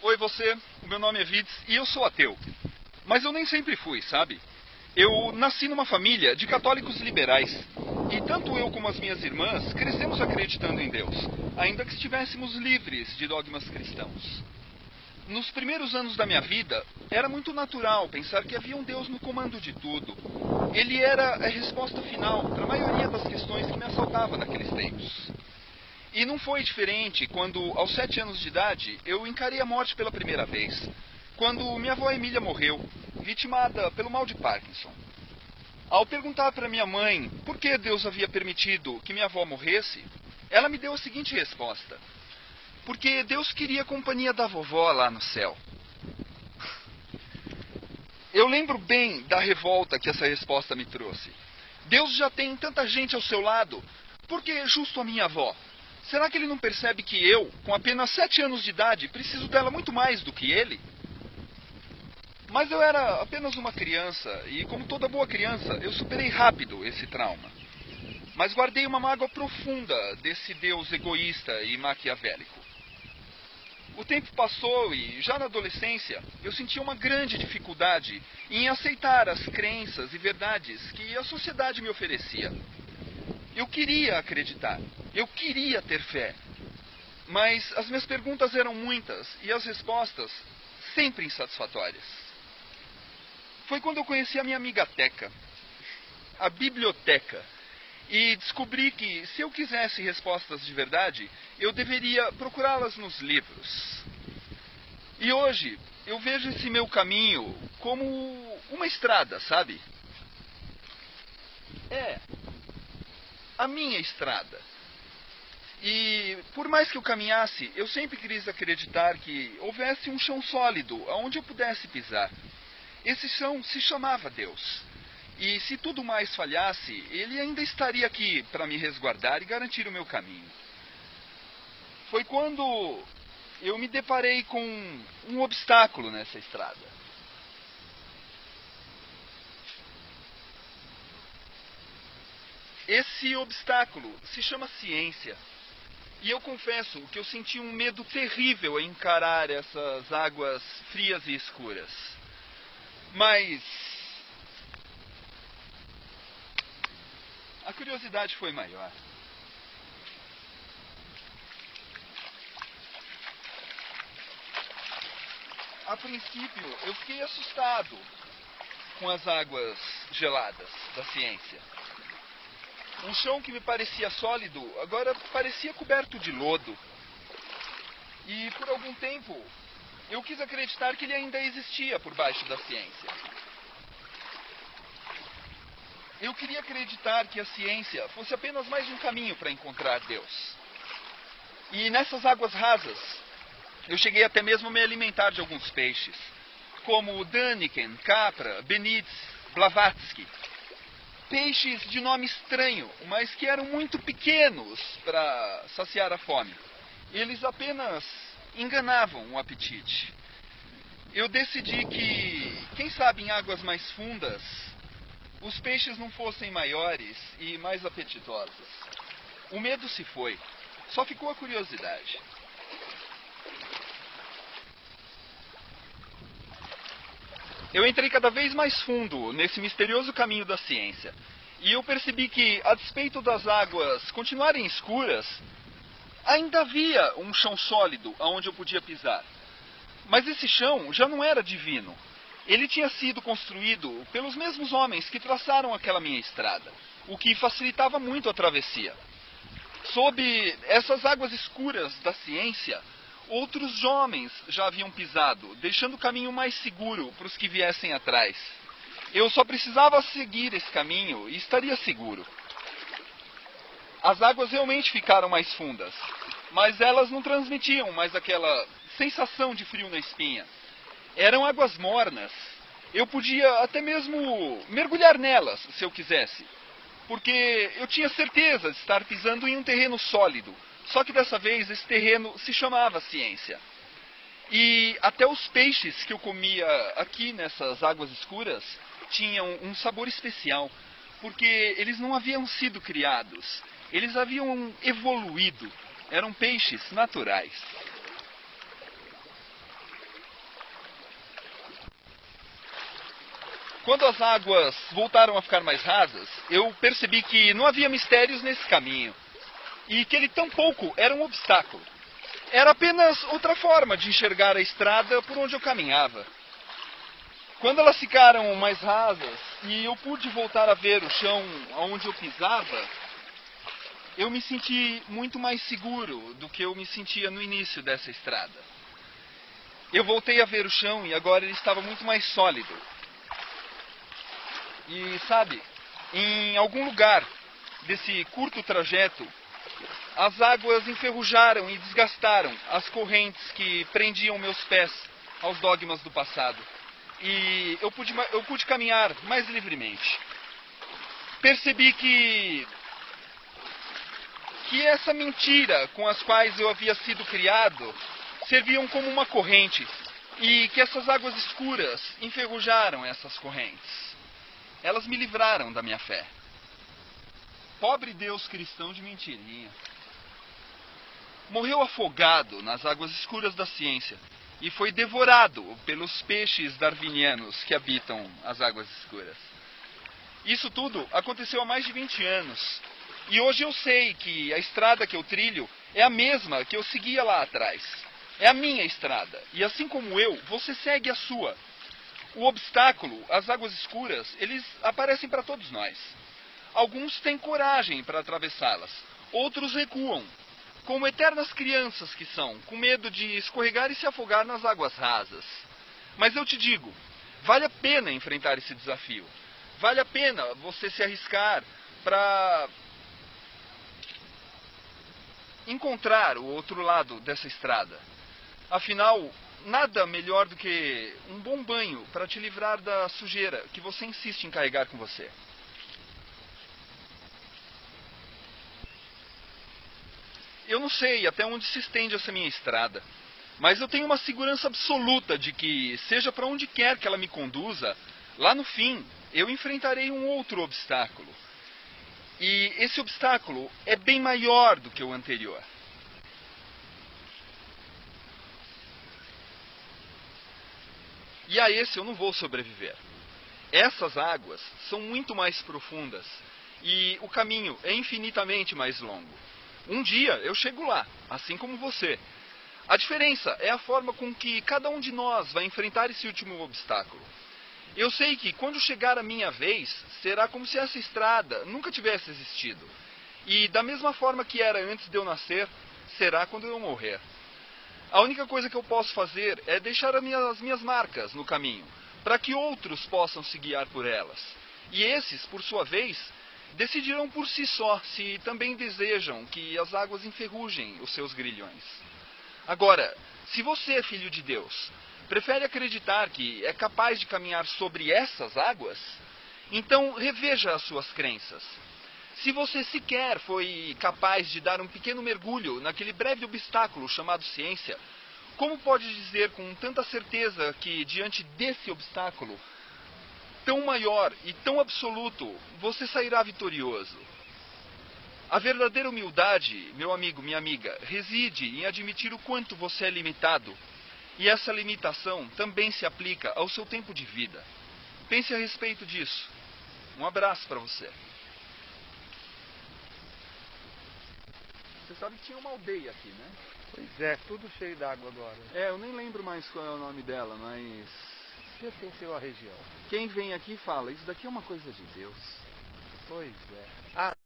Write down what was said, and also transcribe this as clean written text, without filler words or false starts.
Oi você, o meu nome é Vids e eu sou ateu. Mas eu nem sempre fui, sabe? Eu nasci numa família de católicos liberais. E tanto eu como as minhas irmãs crescemos acreditando em Deus, ainda que estivéssemos livres de dogmas cristãos. Nos primeiros anos da minha vida, era muito natural pensar que havia um Deus no comando de tudo. Ele era a resposta final para a maioria das questões que me assaltavam naqueles tempos. E não foi diferente quando, aos 7 anos de idade, eu encarei a morte pela primeira vez. Quando minha avó Emília morreu, vitimada pelo mal de Parkinson. Ao perguntar para minha mãe por que Deus havia permitido que minha avó morresse, ela me deu a seguinte resposta: porque Deus queria a companhia da vovó lá no céu. Eu lembro bem da revolta que essa resposta me trouxe. Deus já tem tanta gente ao seu lado, por que justo a minha avó? Será que ele não percebe que eu, com apenas 7 anos de idade, preciso dela muito mais do que ele? Mas eu era apenas uma criança, e como toda boa criança, eu superei rápido esse trauma. Mas guardei uma mágoa profunda desse Deus egoísta e maquiavélico. O tempo passou e, já na adolescência, eu sentia uma grande dificuldade em aceitar as crenças e verdades que a sociedade me oferecia. Eu queria acreditar, eu queria ter fé, mas as minhas perguntas eram muitas e as respostas sempre insatisfatórias. Foi quando eu conheci a minha amiga Teca, a biblioteca, e descobri que, se eu quisesse respostas de verdade, eu deveria procurá-las nos livros. E hoje, eu vejo esse meu caminho como uma estrada, sabe? É, a minha estrada. E, por mais que eu caminhasse, eu sempre quis acreditar que houvesse um chão sólido, onde eu pudesse pisar. Esse chão se chamava Deus. E se tudo mais falhasse, ele ainda estaria aqui para me resguardar e garantir o meu caminho. Foi quando eu me deparei com um obstáculo nessa estrada. Esse obstáculo se chama ciência. E eu confesso que eu senti um medo terrível em encarar essas águas frias e escuras. Mas a curiosidade foi maior. A princípio, eu fiquei assustado com as águas geladas da ciência. Um chão que me parecia sólido, agora parecia coberto de lodo. E por algum tempo, eu quis acreditar que ele ainda existia por baixo da ciência. Eu queria acreditar que a ciência fosse apenas mais um caminho para encontrar Deus. E nessas águas rasas, eu cheguei até mesmo a me alimentar de alguns peixes, como Daniken, Capra, Benitz, Blavatsky. Peixes de nome estranho, mas que eram muito pequenos para saciar a fome. Eles apenas enganavam o apetite. Eu decidi que, quem sabe em águas mais fundas, os peixes não fossem maiores e mais apetitosos. O medo se foi, só ficou a curiosidade. Eu entrei cada vez mais fundo nesse misterioso caminho da ciência. E eu percebi que, a despeito das águas continuarem escuras, ainda havia um chão sólido aonde eu podia pisar. Mas esse chão já não era divino. Ele tinha sido construído pelos mesmos homens que traçaram aquela minha estrada, o que facilitava muito a travessia. Sob essas águas escuras da ciência, outros homens já haviam pisado, deixando o caminho mais seguro para os que viessem atrás. Eu só precisava seguir esse caminho e estaria seguro. As águas realmente ficaram mais fundas, mas elas não transmitiam mais aquela sensação de frio na espinha. Eram águas mornas. Eu podia até mesmo mergulhar nelas, se eu quisesse, porque eu tinha certeza de estar pisando em um terreno sólido. Só que dessa vez esse terreno se chamava ciência. E até os peixes que eu comia aqui nessas águas escuras tinham um sabor especial, porque eles não haviam sido criados, eles haviam evoluído, eram peixes naturais. Quando as águas voltaram a ficar mais rasas, eu percebi que não havia mistérios nesse caminho. E que ele tampouco era um obstáculo. Era apenas outra forma de enxergar a estrada por onde eu caminhava. Quando elas ficaram mais rasas e eu pude voltar a ver o chão onde eu pisava, eu me senti muito mais seguro do que eu me sentia no início dessa estrada. Eu voltei a ver o chão e agora ele estava muito mais sólido. E sabe, em algum lugar desse curto trajeto, as águas enferrujaram e desgastaram as correntes que prendiam meus pés aos dogmas do passado. E eu pude caminhar mais livremente. Percebi que essa mentira com as quais eu havia sido criado serviam como uma corrente e que essas águas escuras enferrujaram essas correntes. Elas me livraram da minha fé. Pobre Deus cristão de mentirinha. Morreu afogado nas águas escuras da ciência e foi devorado pelos peixes darwinianos que habitam as águas escuras. Isso tudo aconteceu há mais de 20 anos. E hoje eu sei que a estrada que eu trilho é a mesma que eu seguia lá atrás. É a minha estrada. E assim como eu, você segue a sua. O obstáculo, as águas escuras, eles aparecem para todos nós. Alguns têm coragem para atravessá-las. Outros recuam, como eternas crianças que são, com medo de escorregar e se afogar nas águas rasas. Mas eu te digo, vale a pena enfrentar esse desafio. Vale a pena você se arriscar para encontrar o outro lado dessa estrada. Afinal, nada melhor do que um bom banho para te livrar da sujeira que você insiste em carregar com você. Eu não sei até onde se estende essa minha estrada, mas eu tenho uma segurança absoluta de que, seja para onde quer que ela me conduza, lá no fim, eu enfrentarei um outro obstáculo. E esse obstáculo é bem maior do que o anterior. E a esse eu não vou sobreviver. Essas águas são muito mais profundas e o caminho é infinitamente mais longo. Um dia eu chego lá, assim como você. A diferença é a forma com que cada um de nós vai enfrentar esse último obstáculo. Eu sei que quando chegar a minha vez, será como se essa estrada nunca tivesse existido. E da mesma forma que era antes de eu nascer, será quando eu morrer. A única coisa que eu posso fazer é deixar as minhas marcas no caminho, para que outros possam se guiar por elas. E esses, por sua vez, decidirão por si só se também desejam que as águas enferrujem os seus grilhões. Agora, se você, filho de Deus, prefere acreditar que é capaz de caminhar sobre essas águas, então reveja as suas crenças. Se você sequer foi capaz de dar um pequeno mergulho naquele breve obstáculo chamado ciência, como pode dizer com tanta certeza que diante desse obstáculo tão maior e tão absoluto, você sairá vitorioso? A verdadeira humildade, meu amigo, minha amiga, reside em admitir o quanto você é limitado. E essa limitação também se aplica ao seu tempo de vida. Pense a respeito disso. Um abraço para você. Você sabe que tinha uma aldeia aqui, né? Pois é, tudo cheio d'água agora. Eu nem lembro mais qual é o nome dela, mas Pertenceu à região. quem vem aqui fala, isso daqui é uma coisa de Deus. Pois é. Ah,